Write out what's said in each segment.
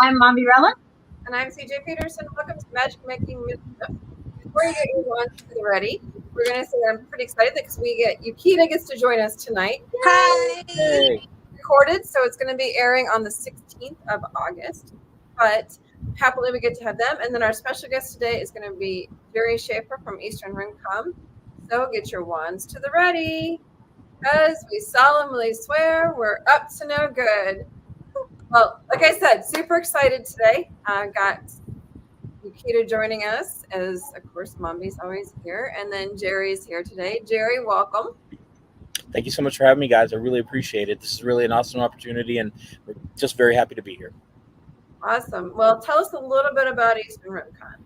I'm Mombierella. And I'm CJ Peterson. Welcome to Magic Making Mischief. Before you get your ones ready, we're going to say that I'm pretty excited because Yukita gets to join us tonight. Hi. Hey. Recorded, so it's going to be airing on the 16th of August. But happily we get to have them. And then our special guest today is going to be Jerry Shafer from Eastern Rincon. So get your wands to the ready, because we solemnly swear we're up to no good. Well, like I said, super excited today. Got Yukita joining us, as of course Mombi's always here, and then Jerry's here today. Jerry, welcome. Thank you so much for having me, guys. I really appreciate it. This is really an awesome opportunity, and we're just very happy to be here. Awesome. Well, tell us a little bit about Eastern Rincon.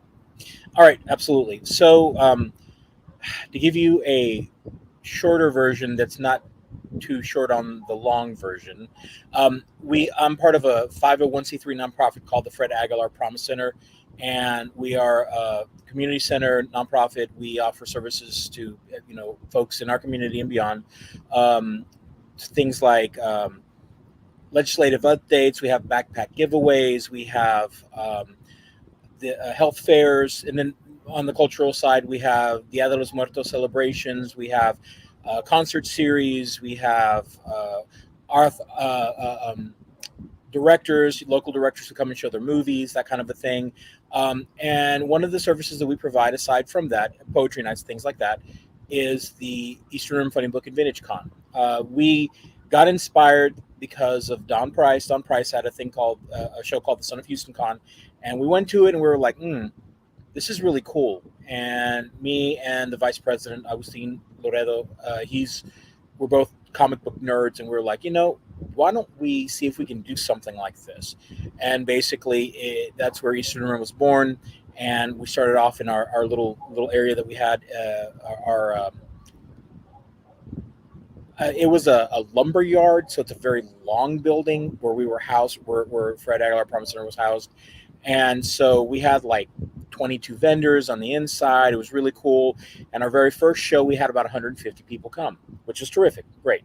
All right, absolutely. So, to give you a shorter version that's not too short on the long version, I'm part of a 501c3 nonprofit called the Fred Aguilar Promise Center, and we are a community center nonprofit. We offer services to folks in our community and beyond. Things like legislative updates. We have backpack giveaways. We have the health fairs, and then on the cultural side, we have Dia de los Muertos celebrations. We have concert series. We have directors, local directors who come and show their movies, that kind of a thing. And one of the services that we provide, aside from that, poetry nights, things like that, is the Eastern Rim Funny Book and Vintage Con. We got inspired because of Don Price. Don Price had a show called the Son of Houston Con, and we went to it and we were like, this is really cool. And me and the vice president, Agustin Loredo, we're both comic book nerds, and we're like, why don't we see if we can do something like this? And basically, that's where Eastern Rim was born. And we started off in our little area that we had. It was a lumber yard, so it's a very long building where we were housed, where Fred Aguilar Promise Center was housed. And so we had like 22 vendors on the inside. It was really cool. And our very first show, we had about 150 people come, which is terrific. Great.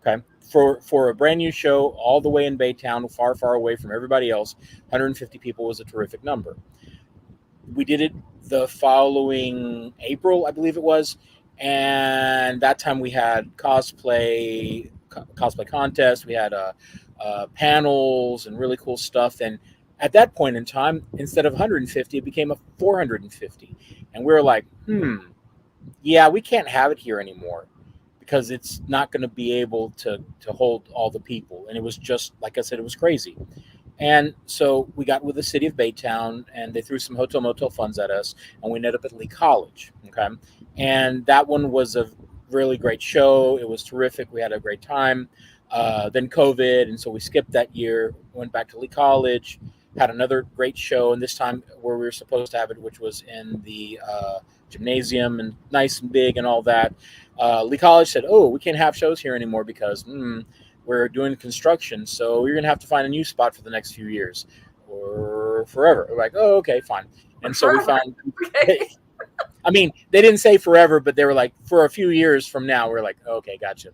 Okay. For a brand new show all the way in Baytown, far, far away from everybody else, 150 people was a terrific number. We did it the following April, I believe it was. And that time we had cosplay contests. We had panels and really cool stuff. And at that point in time, instead of 150, it became a 450. And we were like, yeah, we can't have it here anymore because it's not going to be able to hold all the people. And it was just, like I said, it was crazy. And so we got with the city of Baytown, and they threw some hotel motel funds at us, and we ended up at Lee College. Okay. And that one was a really great show. It was terrific. We had a great time. Then COVID. And so we skipped that year, went back to Lee College, had another great show, and this time where we were supposed to have it, which was in the gymnasium and nice and big and all that. Lee College said, we can't have shows here anymore because we're doing construction, so you're going to have to find a new spot for the next few years or forever. We're like, okay, fine. And so we found, I mean, they didn't say forever, but they were like, for a few years from now. We're like, okay, gotcha.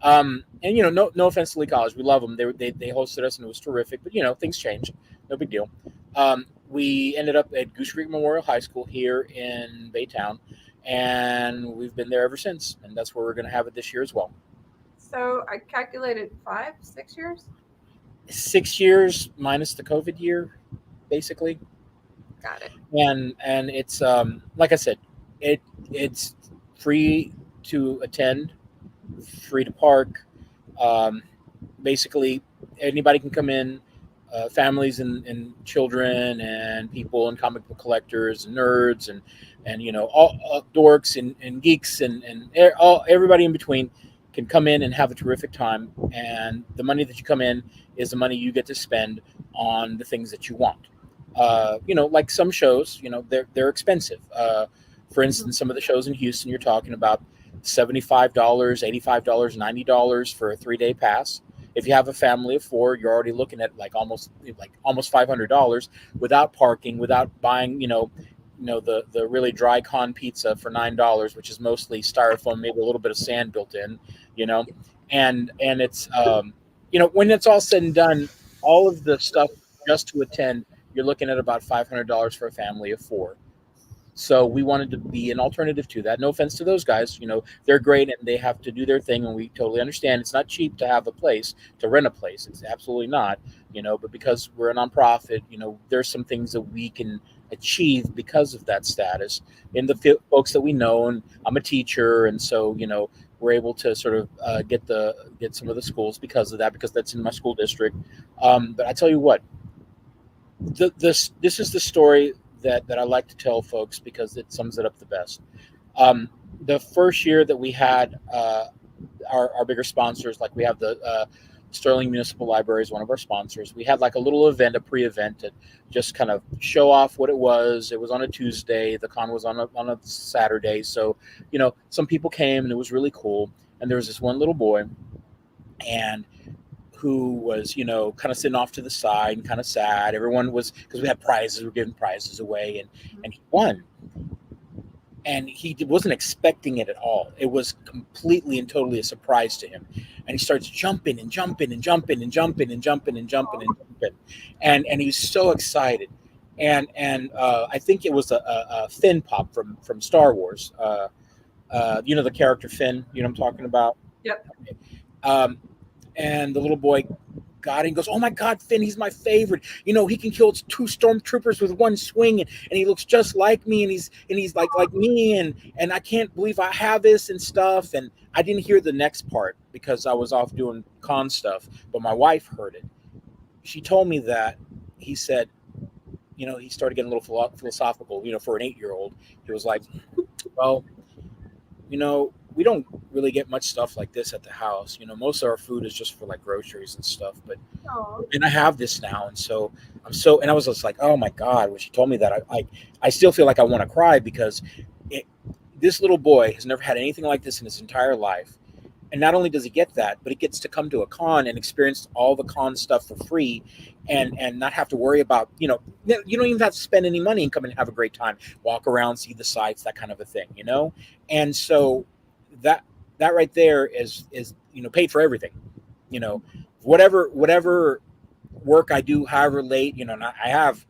And, no offense to Lee College. We love them. They hosted us, and it was terrific. But, things change. No big deal. We ended up at Goose Creek Memorial High School here in Baytown, and we've been there ever since. And that's where we're going to have it this year as well. So I calculated 6 years? 6 years minus the COVID year, basically. Got it. And it's like I said, it's free to attend, free to park. Basically, anybody can come in. Families and children and people and comic book collectors and nerds and all dorks and geeks and everybody in between can come in and have a terrific time. And the money that you come in is the money you get to spend on the things that you want. Like some shows, they're expensive. For instance, some of the shows in Houston, you're talking about $75, $85, $90 for a 3-day pass. If you have a family of 4, you're already looking at almost $500 without parking, without buying, the really dry con pizza for $9, which is mostly styrofoam, maybe a little bit of sand built in, and it's when it's all said and done, all of the stuff just to attend, you're looking at about $500 for a family of four. So we wanted to be an alternative to that. No offense to those guys, they're great and they have to do their thing, and we totally understand. It's not cheap to have a place, to rent a place. It's absolutely not, But because we're a nonprofit, there's some things that we can achieve because of that status in the folks that we know. And I'm a teacher, and so we're able to sort of get some of the schools because of that, because that's in my school district. But I tell you what, this is the story that I like to tell folks because it sums it up the best. The first year that we had our bigger sponsors, like we have the Sterling Municipal Library is one of our sponsors. We had like a little event, a pre-event, to just kind of show off what it was. It was on a Tuesday. The con was on a Saturday. So, some people came and it was really cool. And there was this one little boy, and who was, kind of sitting off to the side and kind of sad. Everyone was, because we had prizes, we were giving prizes away, and he won. And he wasn't expecting it at all. It was completely and totally a surprise to him. And he starts jumping and jumping and jumping and jumping and jumping and jumping and jumping. And he's so excited. And I think it was a Finn pop from Star Wars. The character Finn, I'm talking about? Yep. And the little boy got it and goes, "Oh my God, Finn, he's my favorite. He can kill 2 stormtroopers with one swing, and he looks just like me, and he's like me, and I can't believe I have this and stuff." And I didn't hear the next part because I was off doing con stuff, but my wife heard it. She told me that he said, he started getting a little philosophical, for an 8-year-old. He was like, "Well, we don't really get much stuff like this at the house. Most of our food is just for like groceries and stuff. But and I have this now, and so and I was just like, oh my God!" When she told me that, I still feel like I want to cry because this little boy has never had anything like this in his entire life. And not only does he get that, but he gets to come to a con and experience all the con stuff for free, and not have to worry about, you don't even have to spend any money and come and have a great time, walk around, see the sights, that kind of a thing, And so that right there is paid for everything, whatever work I do, however late, I have,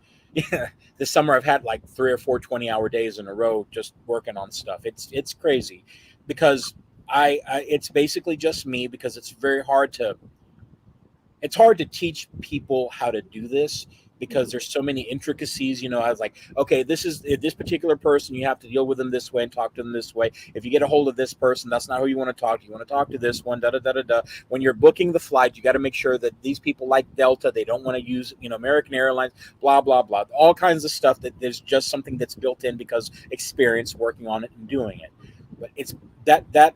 this summer I've had like 3 or 4 20-hour days in a row just working on stuff. It's crazy because it's basically just me, because it's hard to teach people how to do this because there's so many intricacies. I was like, okay, this is this particular person, you have to deal with them this way and talk to them this way. If you get a hold of this person, that's not who you want to talk to. You want to talk to this one, da da da da da. When you're booking the flight, you got to make sure that these people like Delta, they don't want to use, American Airlines, blah blah blah, all kinds of stuff that there's just something that's built in because experience working on it and doing it. But it's that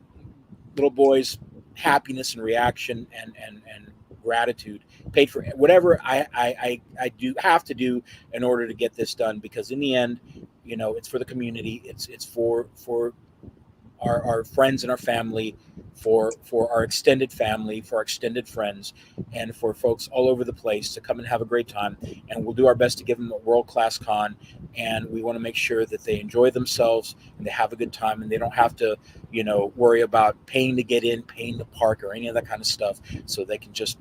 little boy's happiness and reaction and gratitude paid for whatever I do have to do in order to get this done, because in the end, it's for the community, it's for our friends and our family, for our extended family, for our extended friends, and for folks all over the place to come and have a great time. And we'll do our best to give them a world-class con, and we want to make sure that they enjoy themselves and they have a good time, and they don't have to worry about paying to get in, paying to park, or any of that kind of stuff, so they can just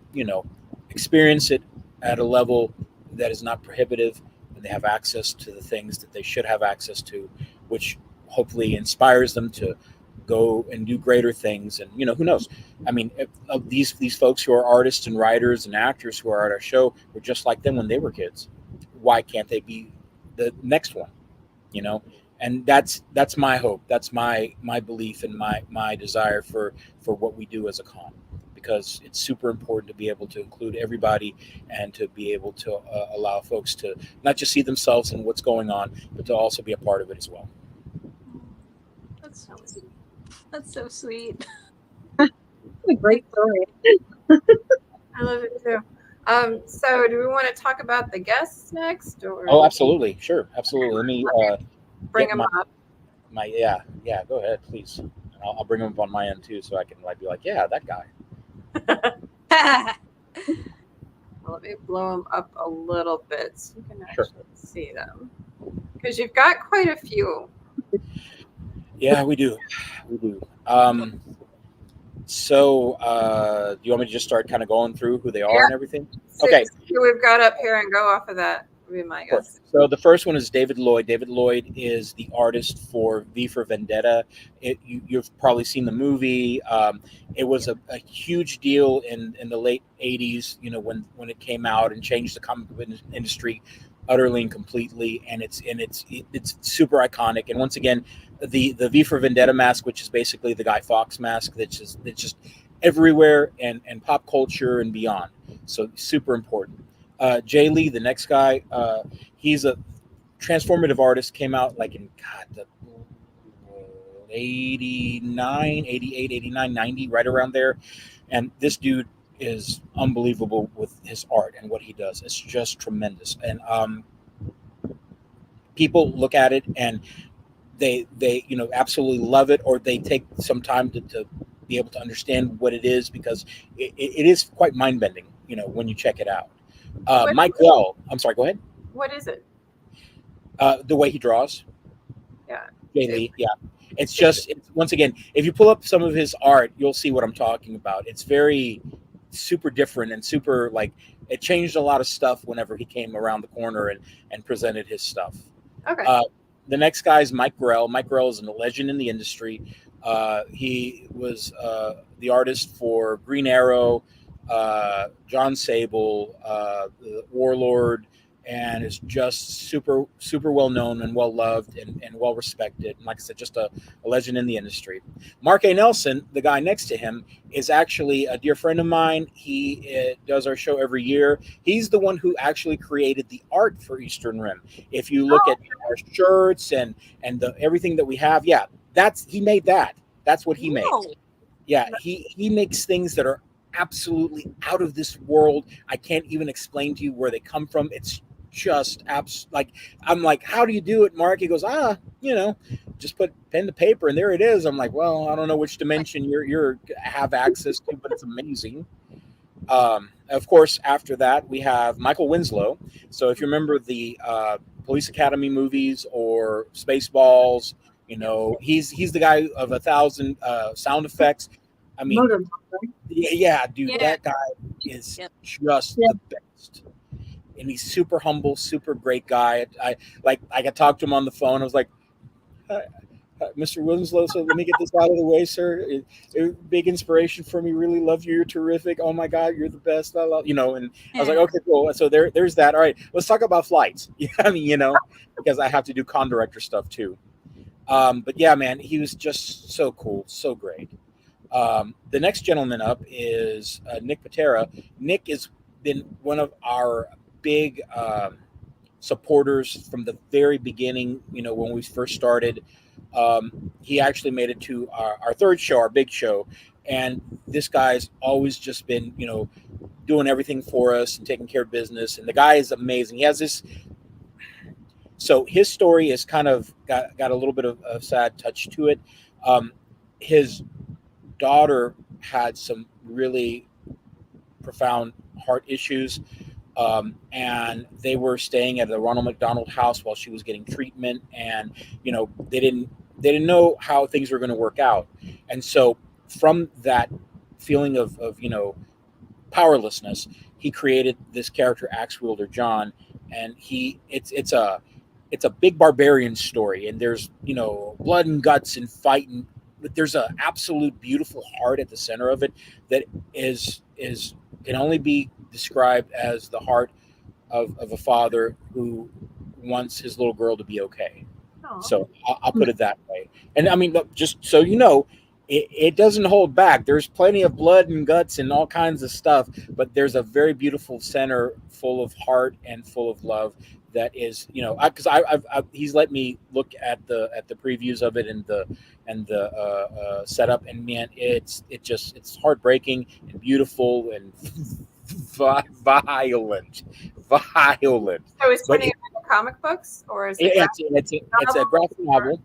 experience it at a level that is not prohibitive, and they have access to the things that they should have access to, which hopefully inspires them to go and do greater things. And who knows, I mean, of these folks who are artists and writers and actors who are at our show were just like them when they were kids. Why can't they be the next one? And that's my hope, that's my belief, and my desire for what we do as a con, because it's super important to be able to include everybody and to be able to allow folks to not just see themselves in what's going on, but to also be a part of it as well. That's so sweet. A great story. I love it too. So do we want to talk about the guests next, or? Oh, absolutely, sure, absolutely. Let me bring them up. Yeah, go ahead, please. I'll bring them up on my end too, so I can be like, yeah, that guy. Let me blow them up a little bit so you can actually see them, because you've got quite a few. Yeah, we do. So, do you want me to just start kind of going through who they are and everything? So, Okay. who we've got up here and go off of that would be my guess. So the first one is David Lloyd. David Lloyd is the artist for V for Vendetta. You've probably seen the movie. It was a huge deal in the late '80s. You know, when it came out and changed the comic book industry utterly and completely. And it's super iconic. And once again, the V for Vendetta mask, which is basically the Guy Fawkes mask, that's just everywhere and pop culture and beyond. So super important. Jay Lee, the next guy, he's a transformative artist, came out like in the 89, 88, 89, 90, right around there. And this dude is unbelievable with his art and what he does. It's just tremendous. And people look at it and they absolutely love it, or they take some time to be able to understand what it is, because it is quite mind-bending, when you check it out. Mike Well, I'm sorry, go ahead. What is it? The way he draws. Yeah. Jay Lee, yeah. It's once again, if you pull up some of his art, you'll see what I'm talking about. It's very super different and super, like, it changed a lot of stuff whenever he came around the corner and presented his stuff. Okay. The next guy is Mike Grell. Mike Grell is a legend in the industry. He was the artist for Green Arrow, John Sable, the Warlord, and is just super, super well known and well loved and well respected. And like I said, just a legend in the industry. Mark A. Nelson, the guy next to him, is actually a dear friend of mine. He does our show every year. He's the one who actually created the art for Eastern Rim. If you look at our shirts and everything that we have, yeah, he made that. That's what he made. Yeah, he makes things that are absolutely out of this world. I can't even explain to you where they come from. It's just I'm like, how do you do it, Mark? He goes, just put pen to paper and there it is. I'm like, well, I don't know which dimension you're have access to, but it's amazing. Of course, after that we have Michael Winslow. So if you remember the Police Academy movies or Spaceballs, he's the guy of 1,000 sound effects. I mean, yeah, dude, that guy is just the best. And he's super humble, super great guy. I could talk to him on the phone. I was like, Mr. Winslow, so let me get this out of the way, sir. Big inspiration for me. Really love you. You're terrific. Oh my God, you're the best. I love, and I was like, okay, cool. So there's that. All right, let's talk about flights. I mean, because I have to do con director stuff too. But yeah, man, he was just so cool, so great. The next gentleman up is Nick Patera. Nick has been one of our big supporters from the very beginning, when we first started. He actually made it to our third show, our big show. And this guy's always just been, doing everything for us and taking care of business. And the guy is amazing. He has this. So his story is kind of got a little bit of a sad touch to it. His daughter had some really profound heart issues. And they were staying at the Ronald McDonald House while she was getting treatment, and they didn't know how things were going to work out. And so from that feeling of powerlessness, he created this character, Axe Wielder John, and it's a big barbarian story, and there's blood and guts and fighting, but there's a absolute beautiful heart at the center of it that is can only be described as the heart of a father who wants his little girl to be okay. Aww. So I'll put it that way. And I mean, look, just so you know, it doesn't hold back. There's plenty of blood and guts and all kinds of stuff, but there's a very beautiful center full of heart and full of love that is, because he's let me look at the previews of it and the setup, and man, it's heartbreaking and beautiful and violent. So is it comic books, or is it? It's a graphic novel.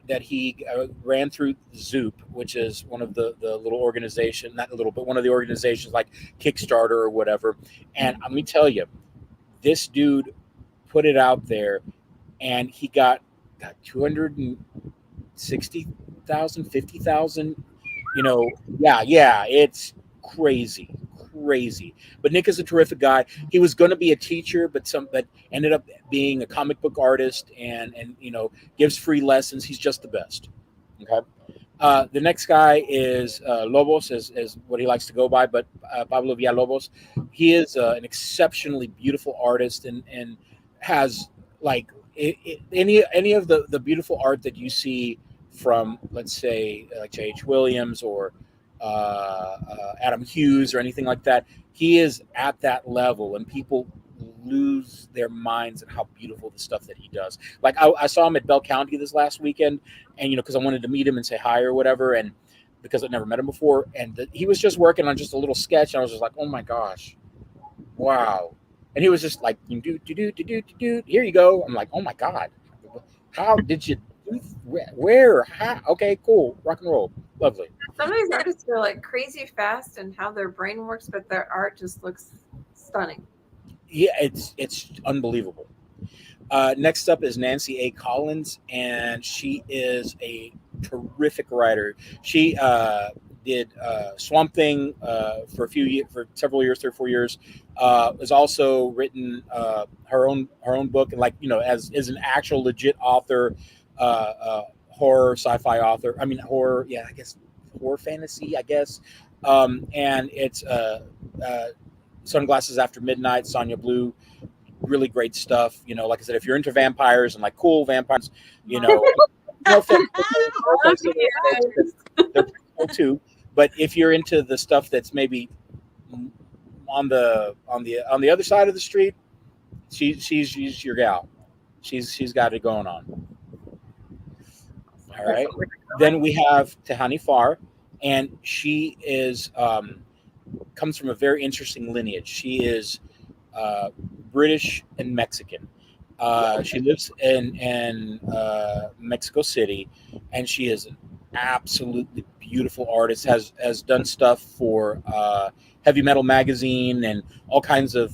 That he ran through Zoop, which is one of the little organization, not a little, but one of the organizations like Kickstarter or whatever. And let me tell you, this dude put it out there, and he got 260,000, 50,000, yeah, it's crazy, crazy. But Nick is a terrific guy. He was going to be a teacher, but ended up being a comic book artist, and gives free lessons. He's just the best. Okay. The next guy is Lobos, is what he likes to go by, but Pablo Villalobos. He is an exceptionally beautiful artist, and has like any of the beautiful art that you see from, let's say, like J.H. Williams or Adam Hughes or anything like that. He is at that level, and people lose their minds at how beautiful the stuff that he does. Like I saw him at Bell County this last weekend, and because I wanted to meet him and say hi or whatever, and because I'd never met him before, and he was just working on just a little sketch, and I was just like, oh my gosh, wow. And he was just like, here you go. I'm like, oh my god, how did you do? Where? How? Okay, cool, rock and roll, lovely. Some of these artists are like crazy fast and how their brain works, but their art just looks stunning. Yeah, it's unbelievable. Next up is Nancy A. Collins, and she is a terrific writer. She did Swamp Thing for several years, 3 or 4 years. Has also written her own book, and as is an actual legit author, horror, sci-fi author. I mean horror, yeah, I guess horror fantasy, I guess. And it's Sunglasses After Midnight, Sonya Blue. Really great stuff. Like I said, if you're into vampires and like cool vampires, no offense, they're pretty cool too. But if you're into the stuff that's maybe on the other side of the street, she's your gal. She's got it going on. All right. Then we have Tehani Farr, and she is comes from a very interesting lineage. She is British and Mexican. She lives in Mexico City, and she is an absolutely beautiful artist. Has done stuff for Heavy Metal magazine and all kinds of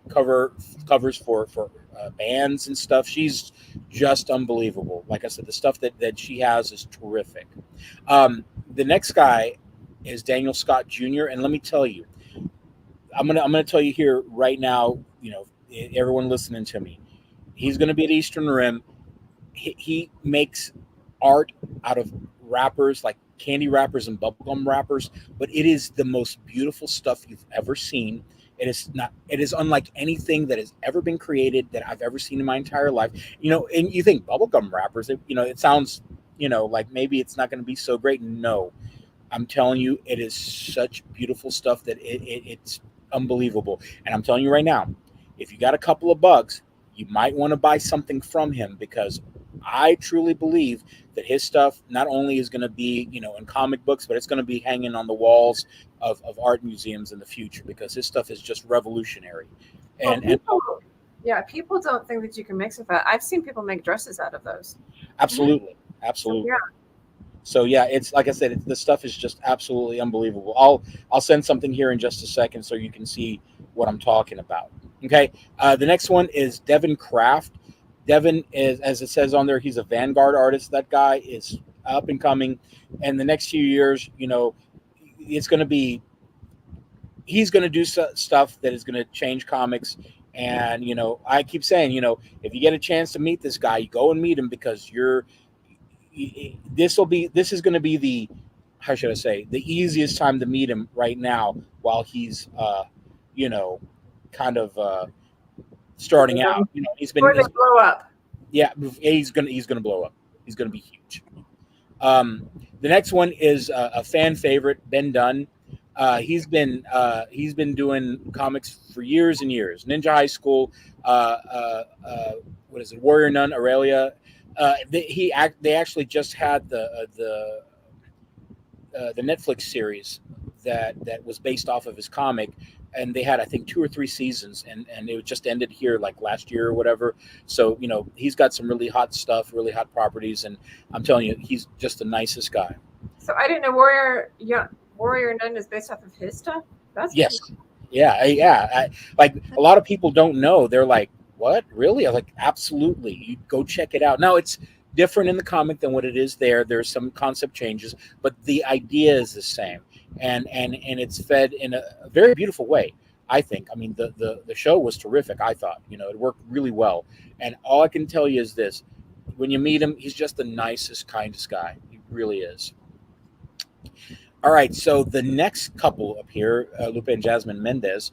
covers for bands and stuff. She's just unbelievable. Like I said, the stuff that she has is terrific. The next guy is Daniel Scott Jr., and let me tell you, I'm gonna tell you here right now, everyone listening to me, he's gonna be at Eastern Rim. He makes art out of wrappers, like candy wrappers and bubblegum wrappers, but it is the most beautiful stuff you've ever seen. It is unlike anything that has ever been created that I've ever seen in my entire life. And you think bubblegum wrappers, it sounds, like maybe it's not going to be so great. No, I'm telling you, it is such beautiful stuff that it's unbelievable. And I'm telling you right now, if you got a couple of bucks, you might want to buy something from him, because I truly believe that his stuff not only is going to be, in comic books, but it's going to be hanging on the walls of art museums in the future, because his stuff is just revolutionary. People don't think that you can mix with that. I've seen people make dresses out of those. Absolutely. So yeah, it's like I said, the stuff is just absolutely unbelievable. I'll send something here in just a second so you can see what I'm talking about. Okay, the next one is Devin Kraft. Devin is, as it says on there, he's a vanguard artist. That guy is up and coming, and the next few years, it's going to be, he's going to do stuff that is going to change comics. And I keep saying, if you get a chance to meet this guy, you go and meet him, because this is going to be the, how should I say, the easiest time to meet him right now, while he's kind of starting out. He's been, Before they blow up. Yeah, he's gonna blow up. He's gonna be huge. The next one is a fan favorite, Ben Dunn. He's been doing comics for years and years. Ninja High School, what is it, Warrior Nun, Aurelia. They actually just had the Netflix series that was based off of his comic, and they had, I think, 2 or 3 seasons, and it just ended here like last year or whatever. So he's got some really hot stuff, really hot properties, and I'm telling you, he's just the nicest guy. So I didn't know Warrior Nun is based off of his stuff. That's yes, cool. Yeah. Like a lot of people don't know. They're like, "What? Really?" I'm like, "Absolutely. You go check it out." Now it's different in the comic than what it is there. There's some concept changes, but the idea is the same, and it's fed in a very beautiful way. I think. I mean, the show was terrific. I thought, it worked really well. And all I can tell you is this: when you meet him, he's just the nicest, kindest guy. He really is. All right, so the next couple up here, Lupe and Jasmine Mendez.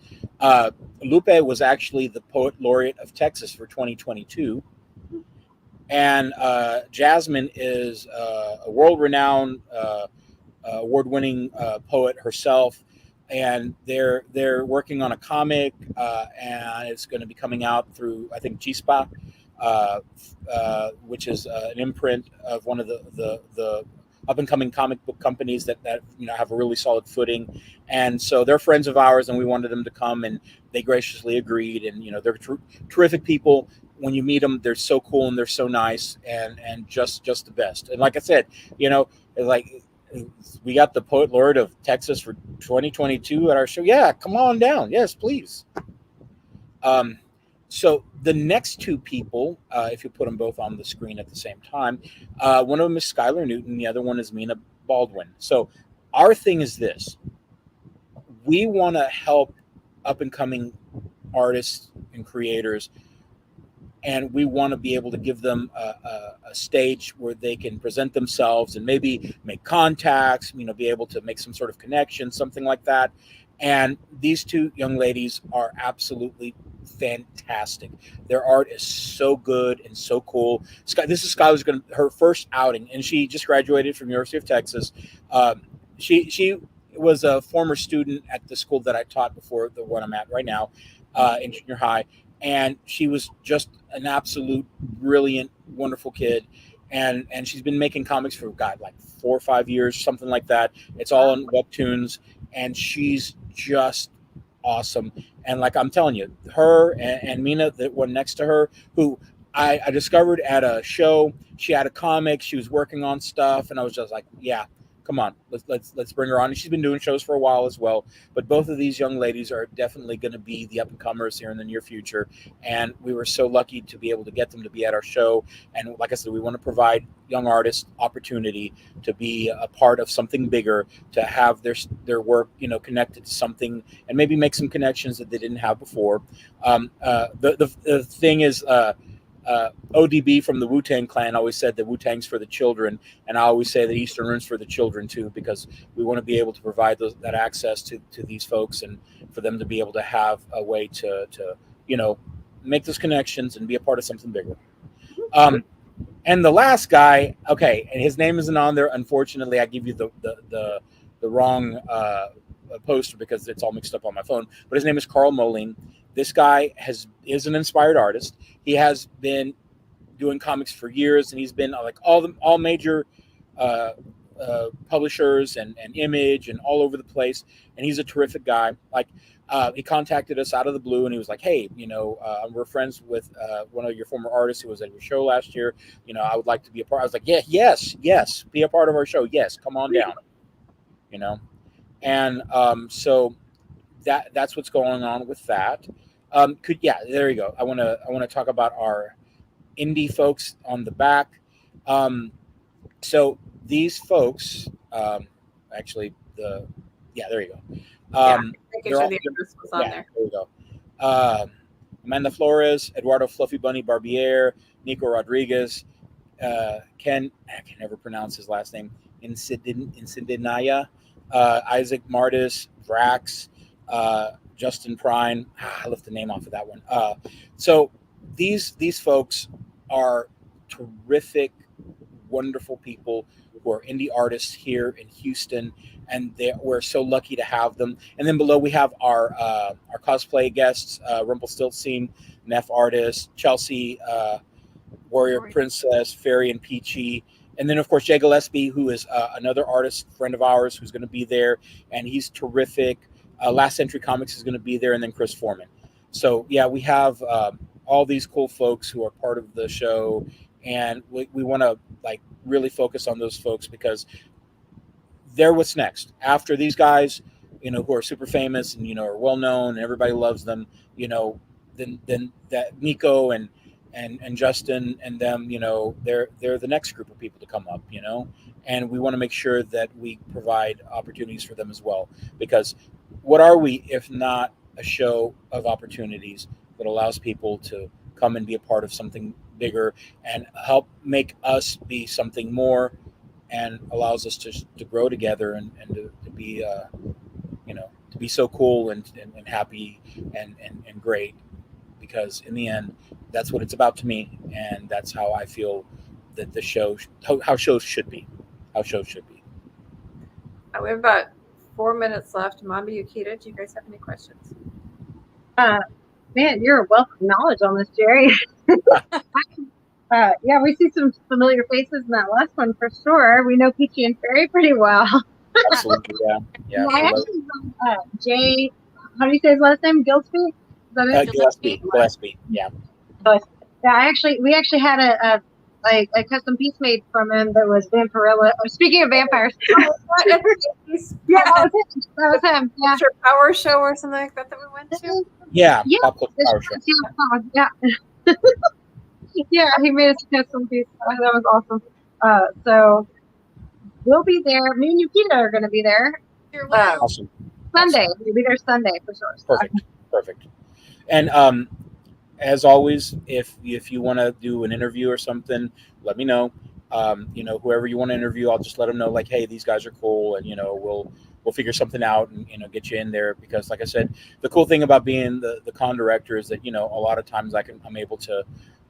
Lupe was actually the Poet Laureate of Texas for 2022. And Jasmine is a world-renowned, award-winning poet herself, and they're working on a comic, and it's going to be coming out through, I think, Chispa, which is an imprint of one of the up-and-coming comic book companies that have a really solid footing. And so they're friends of ours, and we wanted them to come, and they graciously agreed. And they're terrific people. When you meet them, they're so cool and they're so nice, and just the best. And like I said, like, we got the Poet Laureate of Texas for 2022 at our show. Yeah, come on down. Yes, please. So the next two people, if you put them both on the screen at the same time, one of them is Skylar Newton, the other one is Mina Baldwin. So our thing is this: we want to help up and coming artists and creators, and we want to be able to give them a stage where they can present themselves and maybe make contacts, be able to make some sort of connection, something like that. And these two young ladies are absolutely fantastic. Their art is so good and so cool. This is Skylar's her first outing, and she just graduated from University of Texas. She was a former student at the school that I taught before, the one I'm at right now, in junior high. And she was just an absolute brilliant, wonderful kid. And she's been making comics for, like 4 or 5 years, something like that. It's all on webtoons, and she's just awesome. And like I'm telling you, her and Mina, the one next to her, who I discovered at a show, she had a comic, she was working on stuff, and I was just like, yeah, come on, let's bring her on. And she's been doing shows for a while as well. But both of these young ladies are definitely going to be the up and comers here in the near future. And we were so lucky to be able to get them to be at our show. And like I said, we want to provide young artists opportunity to be a part of something bigger, to have their work, connected to something, and maybe make some connections that they didn't have before. The thing is, ODB from the Wu-Tang Clan always said that Wu-Tang's for the children, and I always say that Eastern Rim's for the children too, because we want to be able to provide that access to these folks, and for them to be able to have a way to make those connections and be a part of something bigger. And the last guy, okay, and his name isn't on there. Unfortunately, I give you the wrong poster because it's all mixed up on my phone. But his name is Carl Moline. This guy is an inspired artist. He has been doing comics for years, and he's been like all major publishers and Image and all over the place. And he's a terrific guy. Like he contacted us out of the blue, and he was like, "Hey, we're friends with one of your former artists who was at your show last year. I would like to be a part." I was like, "Yeah, yes, be a part of our show. Yes, come on down." And so that's what's going on with that. There you go. I want to talk about our indie folks on the back. So these folks, actually, there you go. Making sure the address was on there. There we go. Amanda Flores, Eduardo Fluffy Bunny Barbier, Nico Rodriguez, Ken, I can never pronounce his last name, Insidinaya, Isaac Martis, Vrax, Justin Prine. I left the name off of that one. So these folks are terrific, wonderful people who are indie artists here in Houston, and we're so lucky to have them. And then below we have our cosplay guests, Rumpelstiltskin, Neff artist, Chelsea, Warrior Princess, Fairy and Peachy. And then, of course, Jay Gillespie, who is another artist friend of ours who's going to be there, and he's terrific. Last Century Comics is going to be there, and then Chris Foreman. So, yeah, we have all these cool folks who are part of the show, and we want to really focus on those folks because they're what's next. After these guys, who are super famous and, are well-known and everybody loves them, then that Nico and and Justin and them, they're the next group of people to come up, and we want to make sure that we provide opportunities for them as well. Because what are we if not a show of opportunities that allows people to come and be a part of something bigger and help make us be something more, and allows us to grow together and to be to be so cool and happy and great. Because in the end, that's what it's about to me, and that's how I feel that the show, how shows should be, how shows should be. We have about 4 minutes left. Mamba, Yukita, do you guys have any questions? Man, you're a wealth of knowledge on this, Jerry. Yeah, we see some familiar faces in that last one for sure. We know Peachy and Fairy pretty well. Absolutely, yeah. I actually know Jay, how do you say his last name? Gillespie? Is that it? Gillespie, yeah. Yeah, we actually had a custom piece made from him that was Vampirella. Speaking of vampires, Yeah, that was him. Yeah, your power show or something like that we went to. Yeah, Pop Culture Power Show. Yeah. Yeah, he made us a custom piece. That was awesome. So we'll be there. Me and Yukita are going to be there. Awesome. Sunday. We'll be there Sunday for sure. Perfect. And as always, if you want to do an interview or something, let me know. Whoever you want to interview, I'll just let them know, like, hey, these guys are cool, and we'll figure something out and get you in there. Because like I said, the cool thing about being the con director is that a lot of times I'm able to,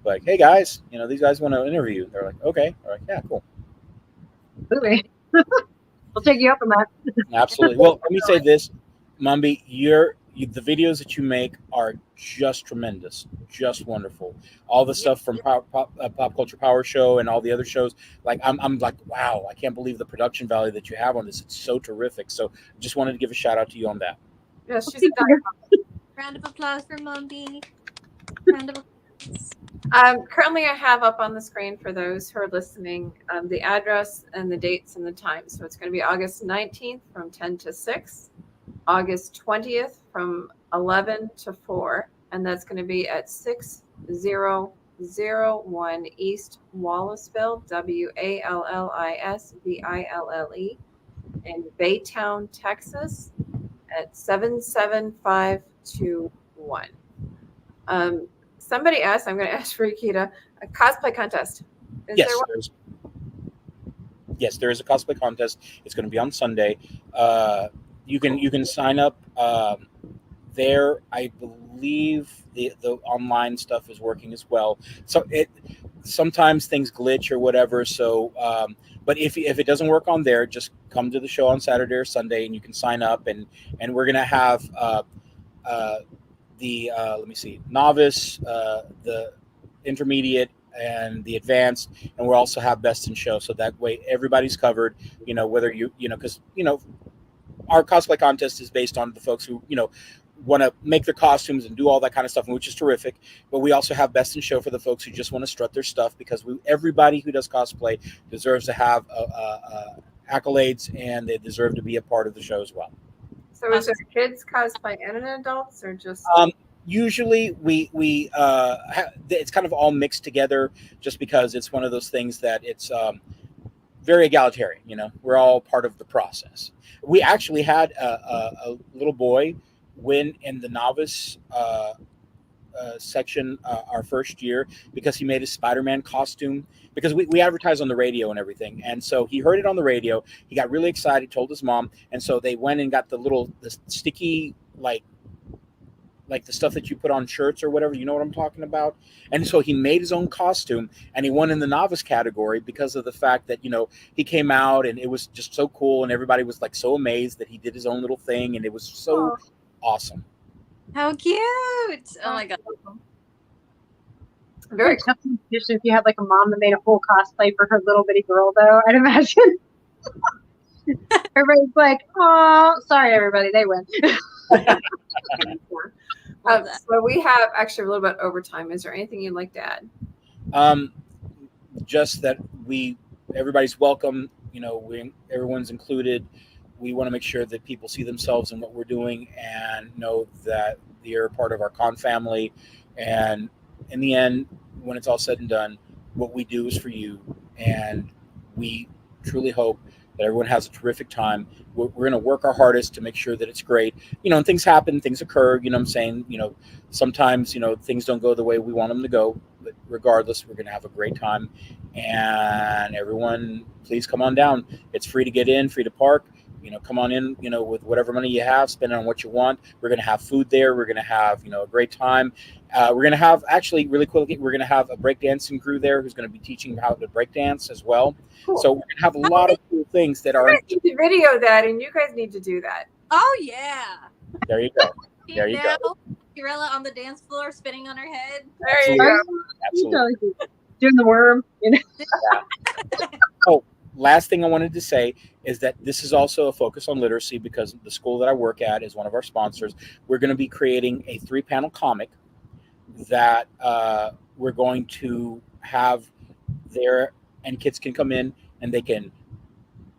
like, hey guys, these guys want to interview. They're like, okay, all right, yeah, cool. Absolutely. We'll take you up on that. Absolutely. Well, let me say this, Mumby, the videos that you make are just tremendous, just wonderful. All the stuff from Pop Culture Power Show and all the other shows, like I'm like, wow, I can't believe the production value that you have on this. It's so terrific. So just wanted to give a shout out to you on that. Yes, she's a diamond. Round of applause for Mumby. Round of applause. Currently, I have up on the screen for those who are listening the address and the dates and the time. So it's going to be August 19th from 10 to 6, August 20th from 11 to 4, and that's going to be at 6001 East Wallaceville, Wallisville, in Baytown, Texas, at 77521. Somebody asked, I'm going to ask for Yukita, a cosplay contest. Yes, there is a cosplay contest. It's going to be on Sunday. You can sign up there. I believe the online stuff is working as well. So sometimes things glitch or whatever. So, but if it doesn't work on there, just come to the show on Saturday or Sunday, and you can sign up. And we're going to have the let me see, novice, the intermediate, and the advanced, and we'll also have best in show. So that way everybody's covered. Whether because our cosplay contest is based on the folks who want to make their costumes and do all that kind of stuff, which is terrific. But we also have best in show for the folks who just want to strut their stuff, because everybody who does cosplay deserves to have accolades, and they deserve to be a part of the show as well. So is there kids cosplay and adults, or just? Usually we it's kind of all mixed together, just because it's one of those things that it's very egalitarian. We're all part of the process. We actually had a little boy win in the novice section our first year, because he made a Spider-Man costume, because we advertise on the radio and everything. And so he heard it on the radio. He got really excited, told his mom. And so they went and got the sticky, like the stuff that you put on shirts or whatever, you know what I'm talking about? And so he made his own costume, and he won in the novice category because of the fact that, he came out and it was just so cool, and everybody was like so amazed that he did his own little thing, and it was so awesome. How cute. Oh my God. Very tough competition if you had like a mom that made a whole cosplay for her little bitty girl, though, I'd imagine. Everybody's like, oh, sorry, everybody, they win. So we have actually a little bit overtime. Is there anything you'd like to add? Just that everybody's welcome. Everyone's included. We want to make sure that people see themselves in what we're doing and know that they're part of our con family. And in the end, when it's all said and done, what we do is for you, and we truly hope that everyone has a terrific time. We're going to work our hardest to make sure that it's great. And things happen, things occur. You know what I'm saying? Sometimes things don't go the way we want them to go. But regardless, we're going to have a great time. And everyone, please come on down. It's free to get in, free to park. Come on in, with whatever money you have, spend it on what you want. We're going to have food there. We're going to have, a great time. We're going to have, actually, really quickly, we're going to have a breakdancing crew there who's going to be teaching how to breakdance as well. Cool. So we're going to have a lot of cool things that are. I need to video that, and you guys need to do that. Oh yeah. There you go. There you go. Mombierella on the dance floor, spinning on her head. There you go. Absolutely. Doing the worm. Yeah. Oh, last thing I wanted to say is that this is also a focus on literacy, because the school that I work at is one of our sponsors. We're going to be creating a 3-panel comic that we're going to have there, and kids can come in and they can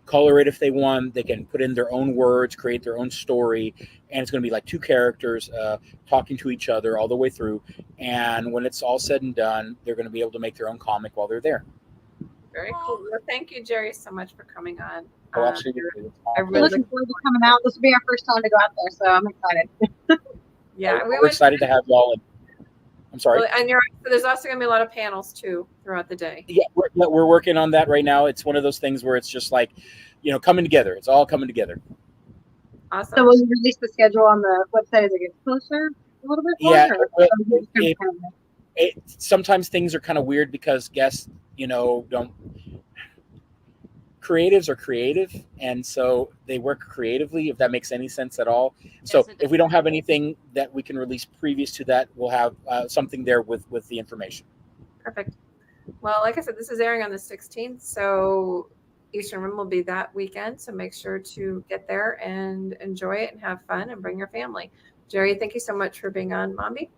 color it if they want. They can put in their own words, create their own story, and it's going to be like 2 characters talking to each other all the way through. And when it's all said and done, they're going to be able to make their own comic while they're there. Very cool. Well, thank you, Jerry, so much for coming on. Oh, absolutely. I We're really looking forward to coming out. This will be our first time to go out there, so I'm excited. Yeah, We're excited to have y'all. I'm sorry. And so there's also going to be a lot of panels too throughout the day. Yeah, we're working on that right now. It's one of those things where it's just like, coming together. It's all coming together. Awesome. So will you release the schedule on the website as it gets closer a little bit more? Yeah. Sometimes things are kind of weird because guests, don't. Creatives are creative, and so they work creatively, if that makes any sense at all. So if we don't have anything that we can release previous to that, we'll have something there with the information. Perfect. Well, like I said, this is airing on the 16th, so Eastern Rim will be that weekend. So make sure to get there and enjoy it and have fun and bring your family. Jerry, thank you so much for being on, Mombi.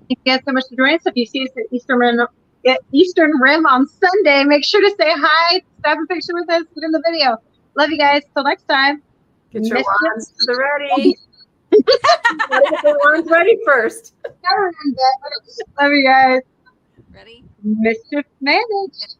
Thank you guys so much for joining us. If you see us at Eastern Rim on Sunday, make sure to say hi, snap a picture with us, get in the video. Love you guys. Till next time. Get your wands ready. Get the wands ready first. Love you guys. Ready? Mischief managed.